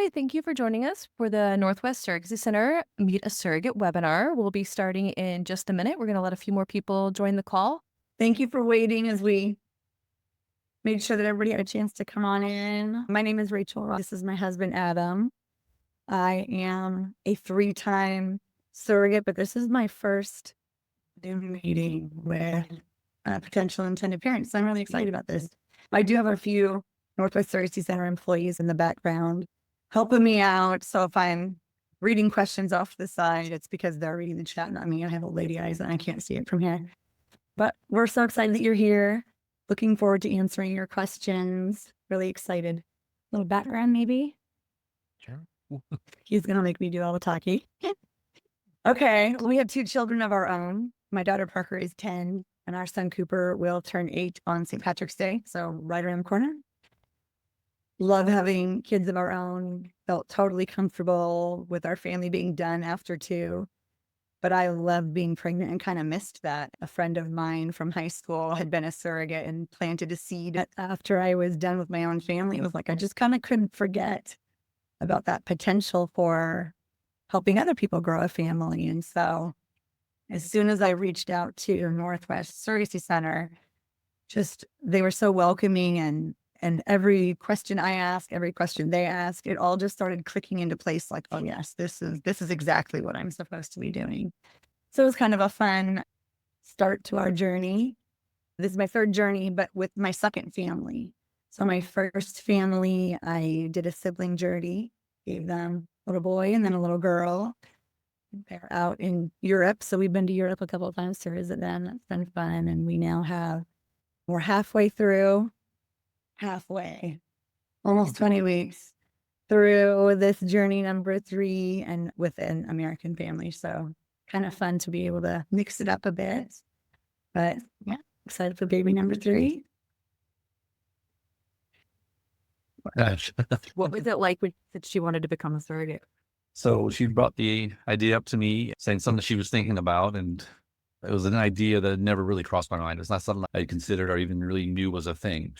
Hi, thank you for joining us for the Northwest Surrogacy Center Meet a Surrogate webinar. We'll be starting in just a minute. We're going to let a few more people join the call. Thank you for waiting as we made sure that everybody had a chance to come on in. My name is Rachael. This is my husband, Adam. I am a 3-time surrogate, but this is my first Zoom meeting with potential intended parents. So I'm really excited about this. I do have a few Northwest Surrogacy Center employees in the background helping me out. So if I'm reading questions off the side, it's because they're reading the chat, not me. I have old lady eyes and I can't see it from here. But we're so excited that you're here. Looking forward to answering your questions. Really excited. A little background, maybe? Sure. He's going to make me do all the talking. Okay. We have 2 children of our own. My daughter Parker is 10, and our son Cooper will turn 8 on St. Patrick's Day. So right around the corner. Love having kids of our own. Felt totally comfortable with our family being done after 2. But I love being pregnant and kind of missed that. A friend of mine from high school had been a surrogate and planted a seed. After I was done with my own family, it was like I just kind of couldn't forget about that potential for helping other people grow a family. And so as soon as I reached out to Northwest Surrogacy Center, just they were so welcoming, and every question I asked, every question they asked, it all just started clicking into place like, oh yes, this is exactly what I'm supposed to be doing. So it was kind of a fun start to our journey. This is my 3rd journey, but with my 2nd family. So my first family, I did a sibling journey, gave them a little boy and then a little girl. They're out in Europe. So we've been to Europe a couple of times to visit them. That's been fun. And we're halfway through. Almost 20 weeks through this journey number 3 and with an American family. So kind of fun to be able to mix it up a bit. But yeah, excited for baby number 3. Gosh. What was it like when she wanted to become a surrogate? So she brought the idea up to me, saying something she was thinking about, and it was an idea that never really crossed my mind. It's not something I considered or even really knew was a thing.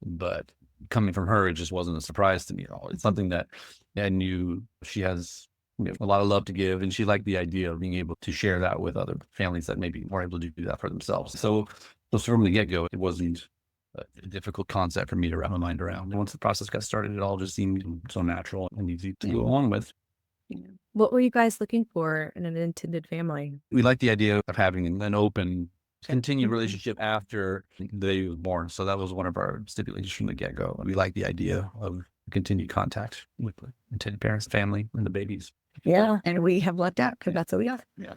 But coming from her, it just wasn't a surprise to me at all. It's something that I knew she has a lot of love to give, and she liked the idea of being able to share that with other families that maybe weren't able to do that for themselves. So from the get-go, it wasn't a difficult concept for me to wrap my mind around. And once the process got started, it all just seemed so natural and easy to go along with. What were you guys looking for in an intended family? We like the idea of having an open, continued relationship after the baby was born. So that was one of our stipulations from the get-go. We like the idea of continued contact with the intended parents, family, and the babies. Yeah. And we have lucked out because that's what we are. Yeah.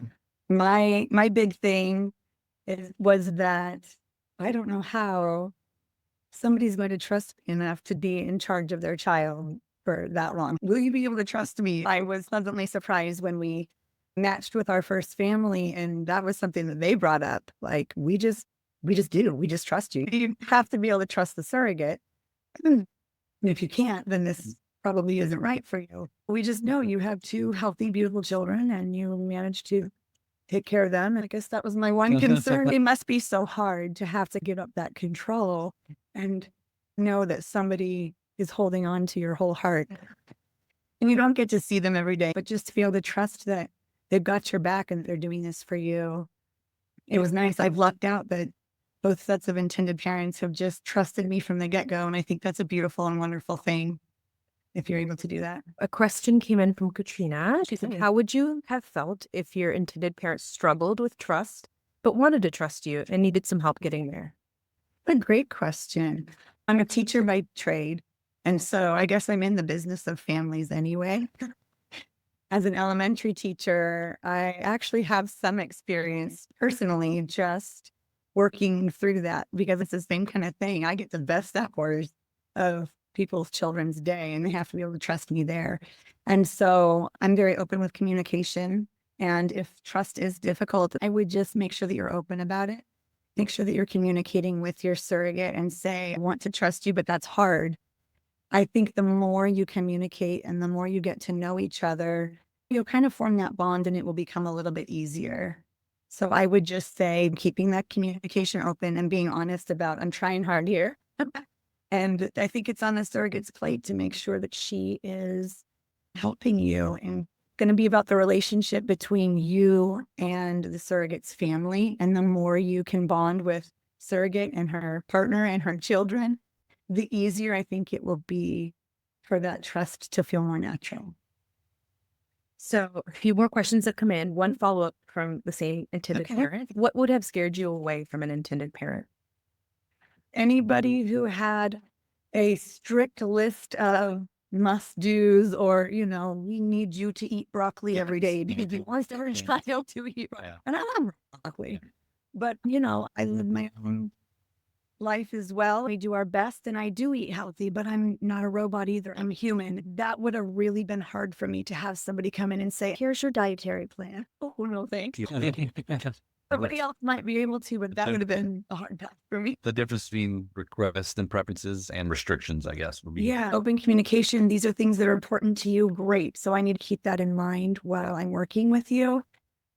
My big thing was that I don't know how somebody's going to trust me enough to be in charge of their child for that long. Will you be able to trust me? I was pleasantly surprised when we matched with our first family, and that was something that they brought up. Like, we just trust you. You have to be able to trust the surrogate. And if you can't, then this probably isn't right for you. We just know you have 2 healthy, beautiful children, and you managed to take care of them. And I guess that was my one concern. It must be so hard to have to give up that control and know that somebody is holding on to your whole heart. And you don't get to see them every day, but just feel the trust that they've got your back and they're doing this for you. It was nice. I've lucked out that both sets of intended parents have just trusted me from the get-go. And I think that's a beautiful and wonderful thing if you're able to do that. A question came in from Katrina. She said, how would you have felt if your intended parents struggled with trust, but wanted to trust you and needed some help getting there? A great question. I'm a teacher by trade. And so I guess I'm in the business of families anyway. As an elementary teacher, I actually have some experience personally just working through that because it's the same kind of thing. I get the best hours of people's children's day and they have to be able to trust me there. And so I'm very open with communication. And if trust is difficult, I would just make sure that you're open about it. Make sure that you're communicating with your surrogate and say, I want to trust you, but that's hard. I think the more you communicate and the more you get to know each other, you'll kind of form that bond and it will become a little bit easier. So I would just say keeping that communication open and being honest about, I'm trying hard here. And I think it's on the surrogate's plate to make sure that she is helping you and going to be about the relationship between you and the surrogate's family. And the more you can bond with surrogate and her partner and her children, the easier I think it will be for that trust to feel more natural. So a few more questions have come in. One follow-up from the same intended parent. What would have scared you away from an intended parent? Anybody who had a strict list of must-dos, or, we need you to eat broccoli every day because we want our child to eat broccoli. Yeah. And I love broccoli. But, I live my own life as well. We do our best and I do eat healthy, but I'm not a robot either. I'm human. That would have really been hard for me to have somebody come in and say, here's your dietary plan. Oh, no, thanks. Somebody else might be able to, but that would have been a hard task for me. The difference between requests and preferences and restrictions, I guess, would be. Yeah. Open communication. These are things that are important to you. Great. So I need to keep that in mind while I'm working with you.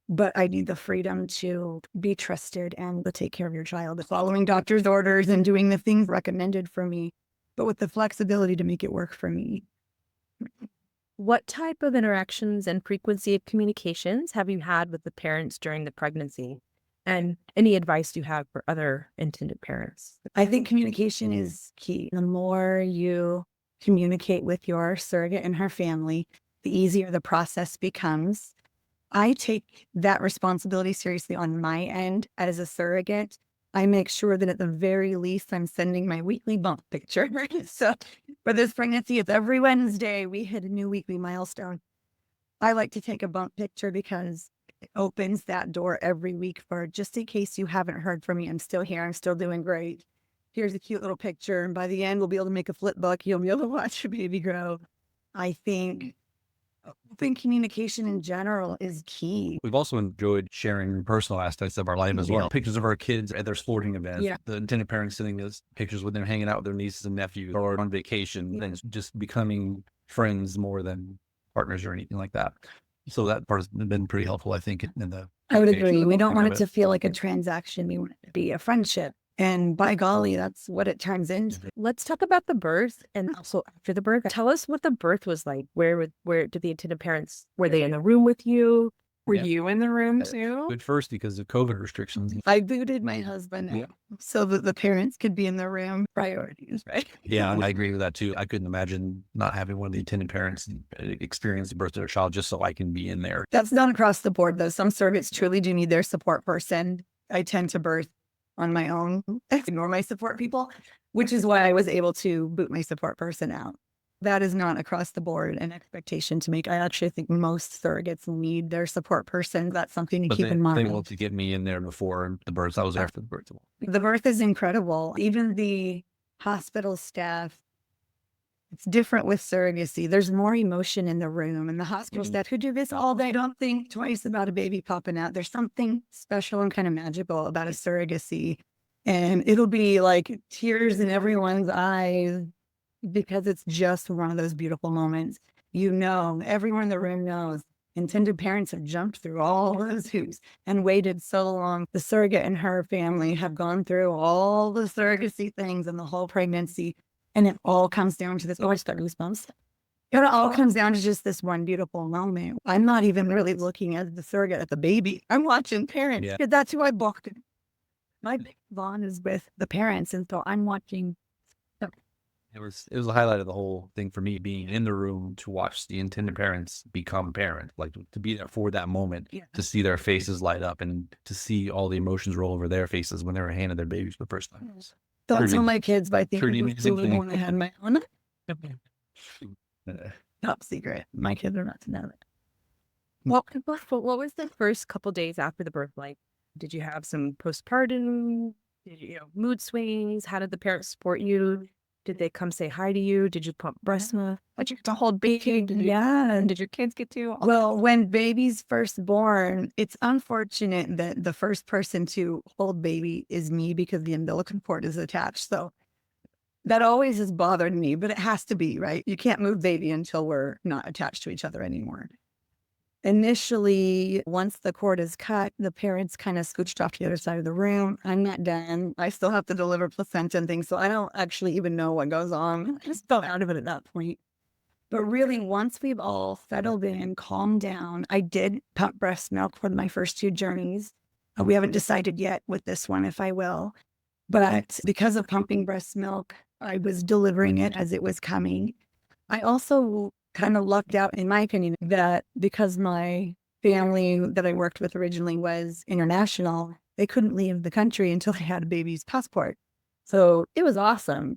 But I need the freedom to be trusted and to take care of your child, following doctor's orders and doing the things recommended for me, but with the flexibility to make it work for me. What type of interactions and frequency of communications have you had with the parents during the pregnancy? And any advice you have for other intended parents? I think communication is key. The more you communicate with your surrogate and her family, the easier the process becomes. I take that responsibility seriously on my end as a surrogate. I make sure that at the very least, I'm sending my weekly bump picture. So for this pregnancy, it's every Wednesday, we hit a new weekly milestone. I like to take a bump picture because it opens that door every week for, just in case you haven't heard from me, I'm still here. I'm still doing great. Here's a cute little picture. And by the end, we'll be able to make a flip book. You'll be able to watch your baby grow. I think open communication in general is key. We've also enjoyed sharing personal aspects of our life as well. Yeah. Pictures of our kids at their sporting events. Yeah. The intended parents sending those pictures with them hanging out with their nieces and nephews or on vacation, and just becoming friends more than partners or anything like that. So that part has been pretty helpful, I think, in the. I would agree. We don't want it to feel like a transaction. We want it to be a friendship. And by golly, that's what it turns into. Let's talk about the birth and also after the birth. Tell us what the birth was like. Where did the intended parents, were they in the room with you? Were you in the room too? At first, because of COVID restrictions. I booted my husband out so that the parents could be in the room. Priorities, right? Yeah, and I agree with that too. I couldn't imagine not having one of the intended parents experience the birth of their child just so I can be in there. That's not across the board, though. Some surrogates truly do need their support person. I tend to birth on my own, ignore my support people, which is why I was able to boot my support person out. That is not across the board an expectation to make. I actually think most surrogates need their support person. That's something to keep in mind. They want to get me in there before the birth. I was after the birth. The birth is incredible. Even the hospital staff, it's different with surrogacy. There's more emotion in the room, and the hospital staff who do this all day don't think twice about a baby popping out. There's something special and kind of magical about a surrogacy, and it'll be like tears in everyone's eyes because it's just one of those beautiful moments. Everyone in the room knows intended parents have jumped through all those hoops and waited so long. The surrogate and her family have gone through all the surrogacy things and the whole pregnancy. And it all comes down to this. Oh, I just got goosebumps. It all comes down to just this one beautiful moment. I'm not even really looking at the surrogate, at the baby. I'm watching parents. Yeah. That's who I booked. My big bond is with the parents. And so I'm watching. It was a highlight of the whole thing for me, being in the room to watch the intended parents become parent, like to be there for that moment, to see their faces light up and to see all the emotions roll over their faces when they were handed their babies for the first time. Don't tell my kids, but I think pretty it was amazing cool thing. when I had my own. Top secret. My kids are not to know it. What was the first couple days after the birth like? Did you have some postpartum? Did you, mood swings? How did the parents support you? Did they come say hi to you? Did you pump breast milk? Did you get to hold baby? And did your kids get to? Well, when baby's first born, it's unfortunate that the first person to hold baby is me because the umbilical cord is attached. So that always has bothered me, but it has to be, right? You can't move baby until we're not attached to each other anymore. Initially, once the cord is cut, the parents kind of scooched off to the other side of the room. I'm not done. I still have to deliver placenta and things, so I don't actually even know what goes on. I just fell out of it at that point. But really, once we've all settled in, calmed down, I did pump breast milk for my first 2 journeys. We haven't decided yet with this one if I will. But because of pumping breast milk, I was delivering it as it was coming. I also kind of lucked out, in my opinion, that because my family that I worked with originally was international, they couldn't leave the country until they had a baby's passport. So it was awesome.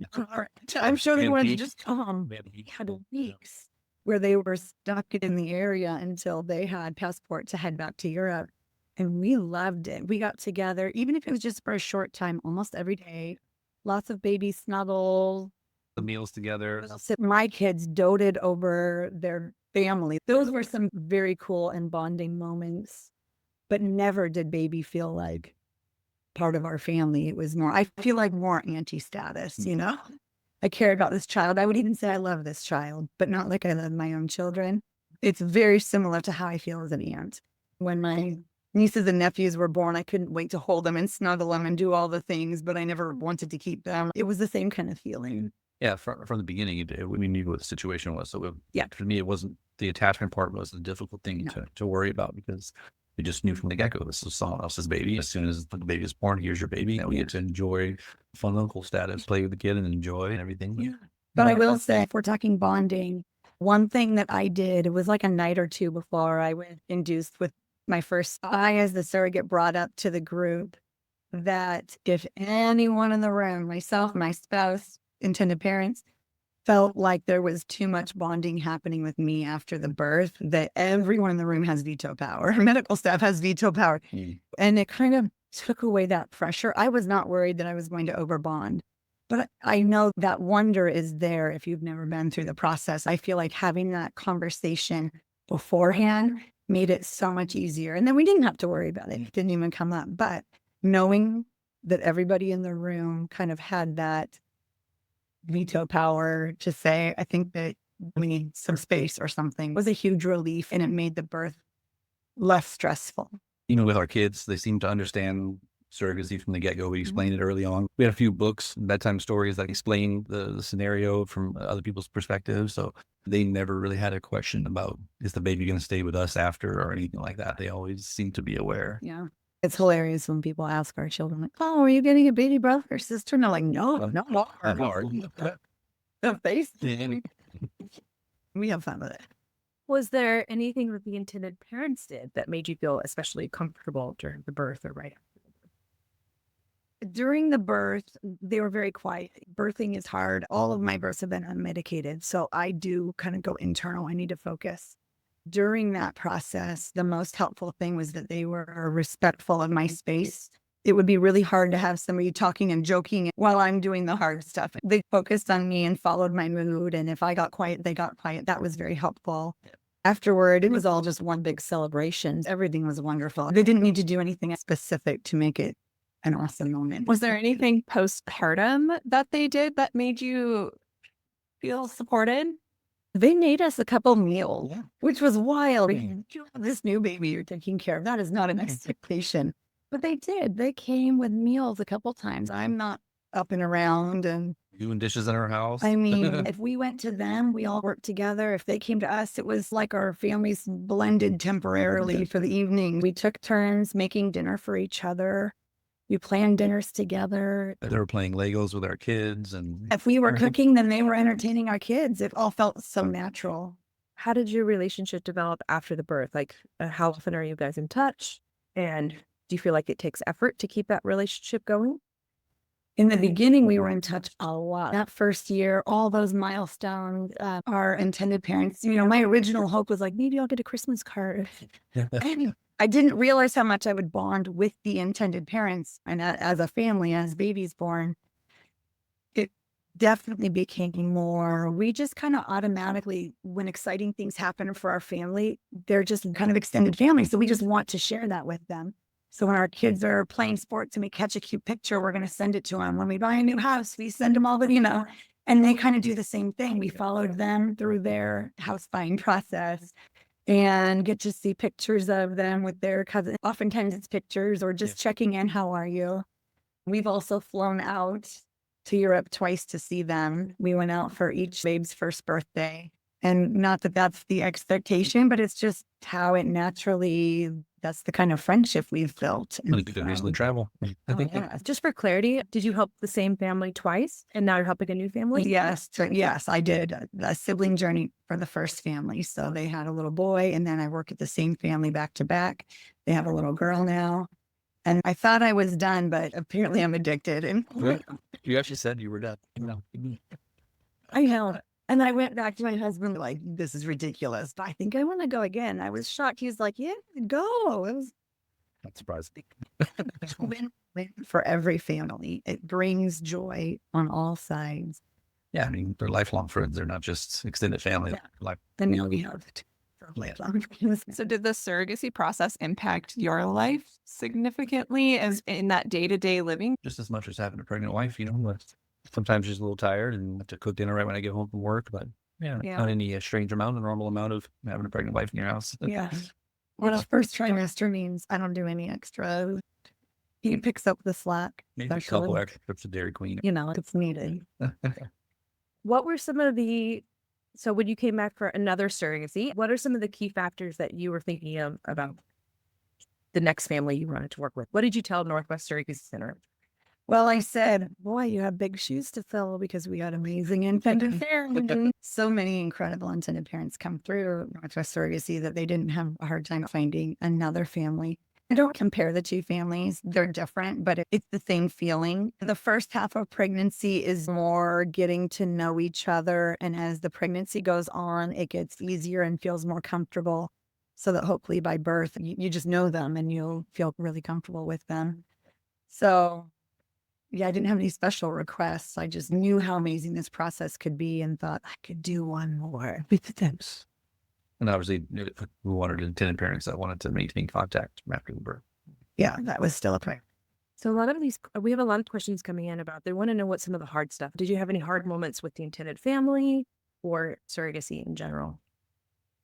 I'm sure they wanted to just come. They had weeks where they were stuck in the area until they had passport to head back to Europe. And we loved it. We got together, even if it was just for a short time, almost every day. Lots of baby snuggles. The meals together. My kids doted over their family. Those were some very cool and bonding moments, but never did baby feel like part of our family. It was more, I feel like more anti-status, you know? I care about this child. I would even say I love this child, but not like I love my own children. It's very similar to how I feel as an aunt. When my nieces and nephews were born, I couldn't wait to hold them and snuggle them and do all the things, but I never wanted to keep them. It was the same kind of feeling. Yeah, from the beginning, we knew what the situation was. So for me, it wasn't the attachment part was the difficult thing to worry about, because we just knew from the get-go, this is someone else's baby. As soon as the baby is born, here's your baby. And we get to enjoy fun uncle status, play with the kid and enjoy and everything. Yeah. But I will say, if we're talking bonding, one thing that I did, it was like a night or two before I was induced with my first, I as the surrogate brought up to the group that if anyone in the room, myself, my spouse, intended parents, felt like there was too much bonding happening with me after the birth, that everyone in the room has veto power. Medical staff has veto power. And it kind of took away that pressure. I was not worried that I was going to overbond, but I know that wonder is there if you've never been through the process. I feel like having that conversation beforehand made it so much easier. And then we didn't have to worry about it. It didn't even come up. But knowing that everybody in the room kind of had that veto power to say, I think that we need some space or something, was a huge relief, and it made the birth less stressful. With our kids, they seem to understand surrogacy from the get-go. We explained it early on. We had a few books, bedtime stories that explain the scenario from other people's perspectives. So they never really had a question about, is the baby going to stay with us after or anything like that. They always seem to be aware. Yeah. It's hilarious when people ask our children, like, oh, are you getting a baby brother or sister? And they're like, no. The face. We have fun with it. Was there anything that the intended parents did that made you feel especially comfortable during the birth or right after? During the birth, they were very quiet. Birthing is hard. All of my births have been unmedicated. So I do kind of go internal. I need to focus. During that process, the most helpful thing was that they were respectful of my space. It would be really hard to have somebody talking and joking while I'm doing the hard stuff. They focused on me and followed my mood. And if I got quiet, they got quiet. That was very helpful. Afterward, it was all just one big celebration. Everything was wonderful. They didn't need to do anything specific to make it an awesome moment. Was there anything postpartum that they did that made you feel supported? They made us a couple meals, which was wild. You have this new baby you're taking care of. That is not an expectation. But they did. They came with meals a couple times. I'm not up and around and doing dishes in our house. I mean, if we went to them, we all worked together. If they came to us, it was like our families blended temporarily for the evening. We took turns making dinner for each other. We planned dinners together. They were playing Legos with our kids. And if we were cooking, then they were entertaining our kids. It all felt so natural. How did your relationship develop after the birth? Like, how often are you guys in touch? And do you feel like it takes effort to keep that relationship going? In the beginning, we were in touch a lot. That first year, all those milestones, our intended parents, my original hope was like, maybe I'll get a Christmas card. And I didn't realize how much I would bond with the intended parents. And as a family, as babies born, it definitely became more, we just kind of automatically, when exciting things happen for our family, they're just kind of extended family. So we just want to share that with them. So when our kids are playing sports and we catch a cute picture, we're going to send it to them. When we buy a new house, we send them all the, and they kind of do the same thing. We followed them through their house buying process and get to see pictures of them with their cousins. Oftentimes it's pictures or just checking in. How are you? We've also flown out to Europe twice to see them. We went out for each babe's first birthday. And not that that's the expectation, but it's just how it naturally, that's the kind of friendship we've built. Really good reason to travel. I think Yeah. Just for clarity, did you help the same family twice and now you're helping a new family? Yes, I did a sibling journey for the first family. So they had a little boy, and then I work at the same family back to back. They have a little girl now. And I thought I was done, but apparently I'm addicted. And you actually said you were done. No. I know. And I went back to my husband, like, this is ridiculous, but I think I want to go again. I was shocked. He's like, yeah, go. It was Not surprising. win for every family. It brings joy on all sides. Yeah, I mean, they're lifelong friends. They're not just extended family. Yeah. Like, And now we have it. So did the surrogacy process impact your life significantly as in that day-to-day living? just as much as having a pregnant wife, but sometimes she's a little tired and have to cook dinner right when I get home from work. But yeah, Yeah. not any strange amount, a normal amount of having a pregnant wife in your house. Yeah. Well, the first trimester means I don't do any extra. He picks up the slack. Maybe a especially, couple extra trips to Dairy Queen. it's needed. What were some of so when you came back for another surrogacy, what are some of the key factors that you were thinking of about the next family you wanted to work with? What did you tell Northwest Surrogacy Center? Well, I said, boy, you have big shoes to fill because we got amazing intended parents. So many incredible intended parents come through Northwest Surrogacy that they didn't have a hard time finding another family. I don't compare the two families. They're different, but it's the same feeling. The first half of pregnancy is more getting to know each other. And as the pregnancy goes on, it gets easier and feels more comfortable so that hopefully by birth, you just know them and you'll feel really comfortable with them. So yeah, I didn't have any special requests. I just knew how amazing this process could be and thought I could do one more. And obviously, we wanted intended parents that wanted to maintain contact after the birth. Yeah, that was still a priority. So a lot of these, we have a lot of questions coming in about, they want to know what some of the hard stuff. Did you have any hard moments with the intended family or surrogacy in general?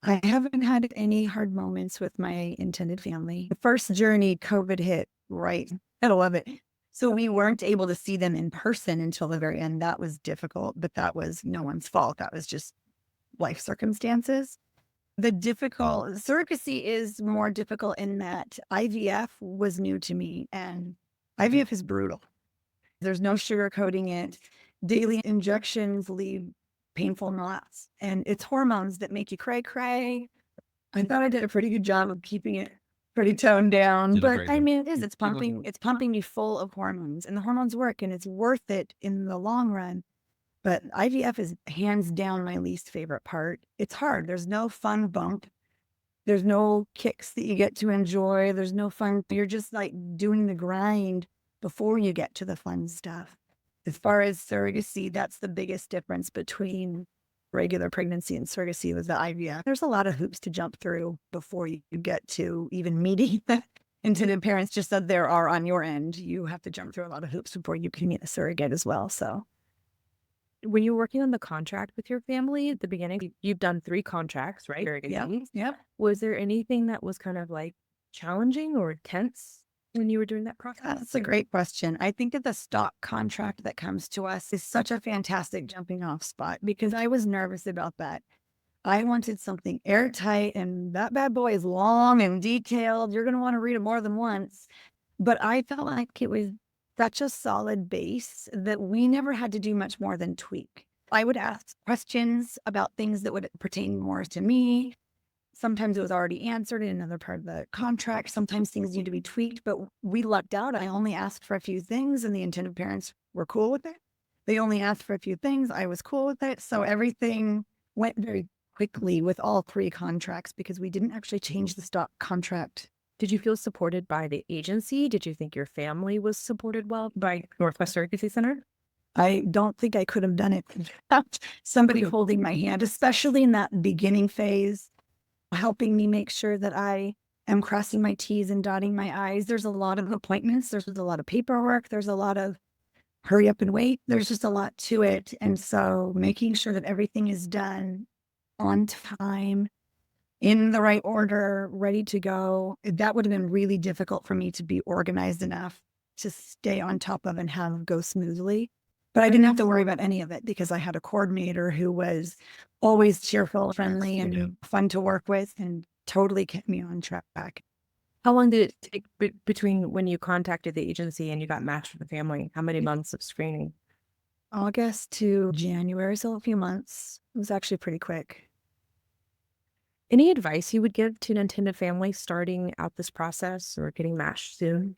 I haven't had any hard moments with my intended family. The first journey, COVID hit right at 11. So we weren't able to see them in person until the very end. That was difficult, but that was no one's fault. That was just life circumstances. The surrogacy is more difficult in that IVF was new to me, and IVF is brutal. There's no sugarcoating it. Daily injections leave painful knots, and it's hormones that make you cray. I thought I did a pretty good job of keeping it pretty toned down, Did a but great I job. mean, it's pumping me full of hormones, and the hormones work, and it's worth it in the long run. But IVF is hands down my least favorite part. It's hard. There's no fun bump. There's no kicks that you get to enjoy. There's no fun. You're just like doing the grind before you get to the fun stuff. As far as surrogacy, that's the biggest difference between regular pregnancy and surrogacy was the IVF. There's a lot of hoops to jump through before you get to even meeting the intended parents, just that there are on your end. You have to jump through a lot of hoops before you can meet a surrogate as well. So When you were working on the contract with your family at the beginning, you've done 3 contracts, right? Surrogacy. Yep. Was there anything that was kind of like challenging or tense when you were doing that process? That's a great question. I think that the stock contract that comes to us is such a fantastic jumping off spot because I was nervous about that. I wanted something airtight, and that bad boy is long and detailed. You're going to want to read it more than once. But I felt like it was such a solid base that we never had to do much more than tweak. I would ask questions about things that would pertain more to me. Sometimes it was already answered in another part of the contract. Sometimes things need to be tweaked, but we lucked out. I only asked for a few things and the intended parents were cool with it. They only asked for a few things. I was cool with it. So everything went very quickly with all 3 contracts because we didn't actually change the stock contract. Did you feel supported by the agency? Did you think your family was supported well by Northwest Surrogacy Center? I don't think I could have done it without somebody holding my hand, especially in that beginning phase, helping me make sure that I am crossing my T's and dotting my I's. There's a lot of appointments. There's a lot of paperwork. There's a lot of hurry up and wait. There's just a lot to it. And so making sure that everything is done on time, in the right order, ready to go, that would have been really difficult for me to be organized enough to stay on top of and have go smoothly. But I didn't have to worry about any of it because I had a coordinator who was always cheerful, friendly, and fun to work with and totally kept me on track. How long did it take between when you contacted the agency and you got matched with the family? How many months of screening? August to January, so a few months. It was actually pretty quick. Any advice you would give to an intended family starting out this process or getting matched soon?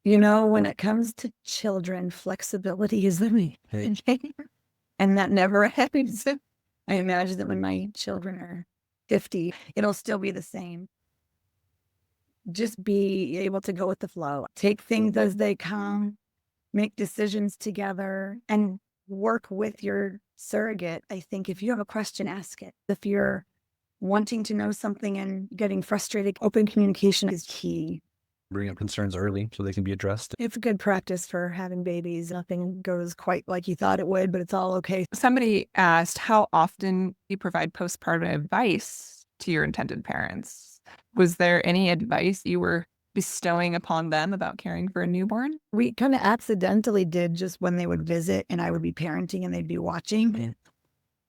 You know, when it comes to children, flexibility is the main thing. And that never happens. I imagine that when my children are 50, it'll still be the same. Just be able to go with the flow. Take things as they come, make decisions together, and work with your surrogate. I think if you have a question, ask it. If you're wanting to know something and getting frustrated, open communication is key. Bring up concerns early so they can be addressed. It's good practice for having babies. Nothing goes quite like you thought it would, but it's all okay. Somebody asked how often you provide postpartum advice to your intended parents. Was there any advice you were bestowing upon them about caring for a newborn? We kind of accidentally did just when they would visit and I would be parenting and they'd be watching.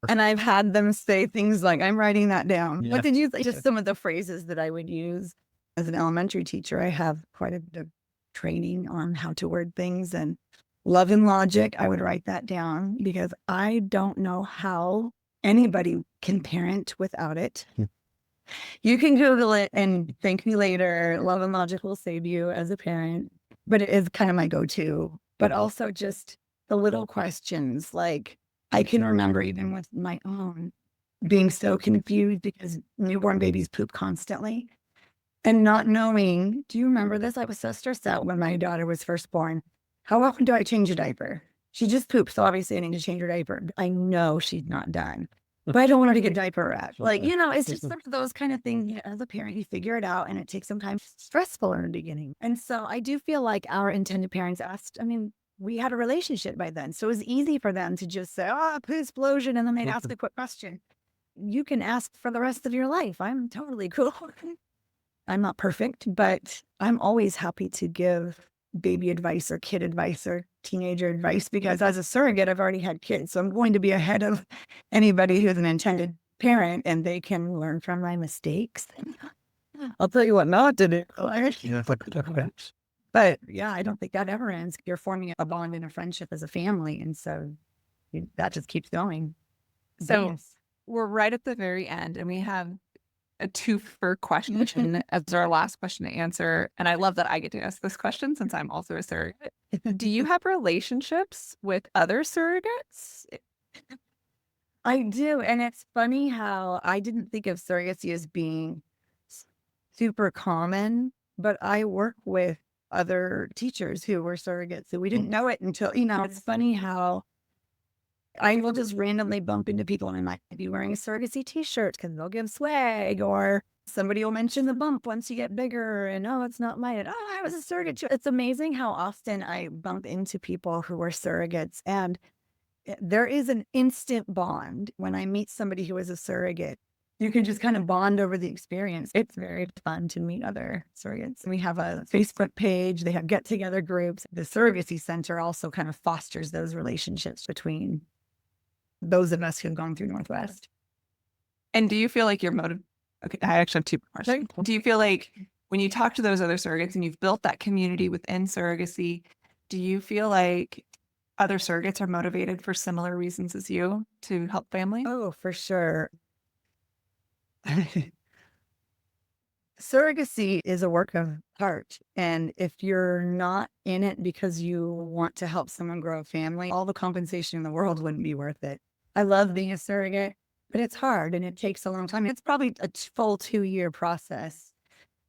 And I've had them say things like, I'm writing that down. Yeah. What did you say? Just some of the phrases that I would use. As an elementary teacher, I have quite a bit of training on how to word things, and love and logic. I would write that down because I don't know how anybody can parent without it. You can Google it and thank me later. Love and logic will save you as a parent, but it is kind of my go-to. But also just the little questions, like I can remember even with my own being so confused because newborn babies poop constantly. And not knowing, do you remember this? I was so stressed out when my daughter was first born. How often do I change a diaper? She just poops, so obviously I need to change her diaper. I know she's not done, but I don't want her to get diaper rash. Like, you know, it's just sort of those kind of things. As a parent, you figure it out, and it takes some time. Stressful in the beginning. And so I do feel like our intended parents asked, I mean, we had a relationship by then, so it was easy for them to just say, oh, poo explosion, and then they'd ask a quick question. You can ask for the rest of your life. I'm totally cool. I'm not perfect, but I'm always happy to give baby advice or kid advice or teenager advice because as a surrogate, I've already had kids. So I'm going to be ahead of anybody who's an intended parent and they can learn from my mistakes. I'll tell you what not to do. But yeah, I don't think that ever ends. You're forming a bond and a friendship as a family. And so that just keeps going. So Yes. we're right at the very end and we have a twofer question as our last question to answer. And I love that I get to ask this question since I'm also a surrogate. Do you have relationships with other surrogates? I do. And it's funny how I didn't think of surrogacy as being super common, but I work with other teachers who were surrogates. So we didn't know it until, it's funny how I will just randomly bump into people and I might be wearing a surrogacy t-shirt because they'll give swag, or somebody will mention the bump once you get bigger and, oh, it's not mine. Oh, I was a surrogate too. It's amazing how often I bump into people who are surrogates, and there is an instant bond when I meet somebody who is a surrogate. You can just kind of bond over the experience. It's very fun to meet other surrogates. We have a Facebook page. They have get-together groups. The Surrogacy Center also kind of fosters those relationships between those of us who've gone through Northwest. And do you feel like you're motivated? Okay, I actually have two questions. Do you feel like when you talk to those other surrogates and you've built that community within surrogacy, do you feel like other surrogates are motivated for similar reasons as you to help families? Oh, for sure. Surrogacy is a work of art. And if you're not in it because you want to help someone grow a family, all the compensation in the world wouldn't be worth it. I love being a surrogate, but it's hard and it takes a long time. It's probably a full 2-year process.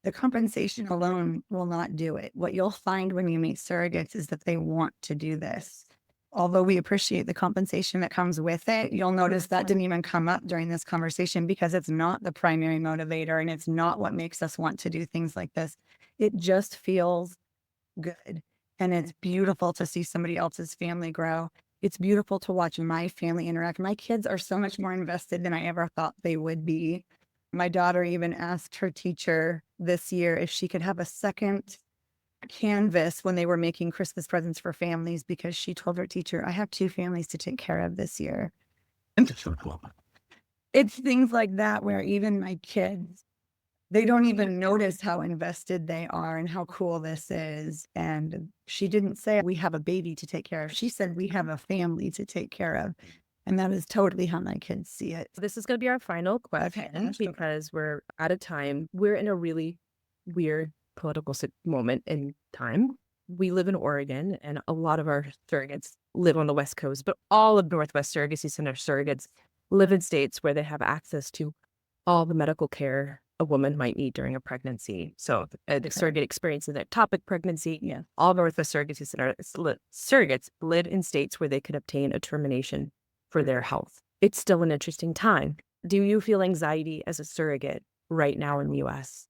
The compensation alone will not do it. What you'll find when you meet surrogates is that they want to do this. Although we appreciate the compensation that comes with it, you'll notice that didn't even come up during this conversation because it's not the primary motivator and it's not what makes us want to do things like this. It just feels good. And it's beautiful to see somebody else's family grow. It's beautiful to watch my family interact. My kids are so much more invested than I ever thought they would be. My daughter even asked her teacher this year if she could have a second canvas when they were making Christmas presents for families because she told her teacher, I have 2 families to take care of this year. It's things like that where even my kids, they don't even notice how invested they are and how cool this is. And she didn't say, we have a baby to take care of. She said, we have a family to take care of. And that is totally how my kids see it. This is going to be our final question because we're out of time. We're in a really weird political moment in time. We live in Oregon, and a lot of our surrogates live on the West Coast, but all of Northwest Surrogacy Center surrogates live in states where they have access to all the medical care a woman might need during a pregnancy. So the surrogate experience in an ectopic pregnancy, all Northwest Surrogacy Center surrogates live in states where they could obtain a termination for their health. It's still an interesting time. Do you feel anxiety as a surrogate right now in the U.S.?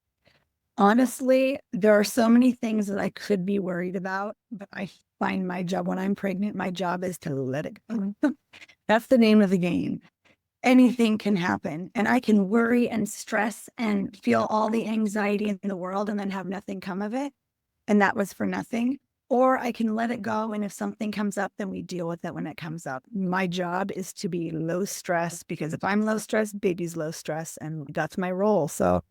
Honestly, there are so many things that I could be worried about, but I find my job when I'm pregnant, my job is to let it go. That's the name of the game. Anything can happen, and I can worry and stress and feel all the anxiety in the world and then have nothing come of it. And that was for nothing. Or I can let it go. And if something comes up, then we deal with it when it comes up. My job is to be low stress, because if I'm low stress, baby's low stress, and that's my role. So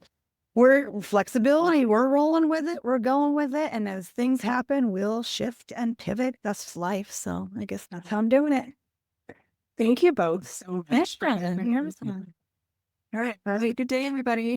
we're flexibility. We're rolling with it. We're going with it. And as things happen, we'll shift and pivot. That's life. So I guess that's how I'm doing it. Thank you both so much. All right. Have a good day, everybody.